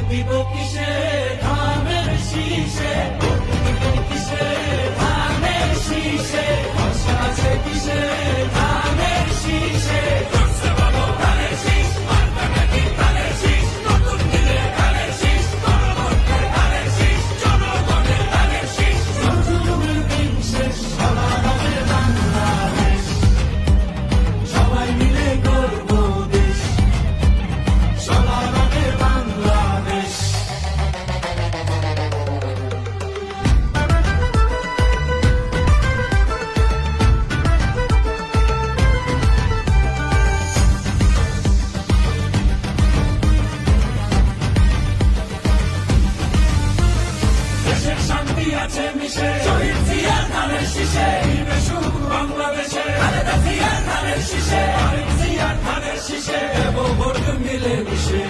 দিব কিসে ধানের শীষে, ভোট দিব কিসে ধানের শীষে, আশা আছে কিসে ধানের শীষে। ধানের শীষ, মার্কা নাকি ধানের শীষ, নতুন দিলে ধানের শীষ, গণভোটের ধানের শীষ, জনগণের ধানের শীষ। জুলুমের দিন শেষ, সবার হবে বাংলাদেশ, সবাই মিলে গর্ব দেশ, সবার হবে বাংলাদেশ। দেশের শান্তি আছে মিশে, শহীদ জিয়ার ধানের শীষে, দিবে সুখ বাংলাদেশে, খালেদা জিয়ার ধানের শীষে, আরেক জিয়ার ধানের শীষে, দেব ভোট মিলে মিশে।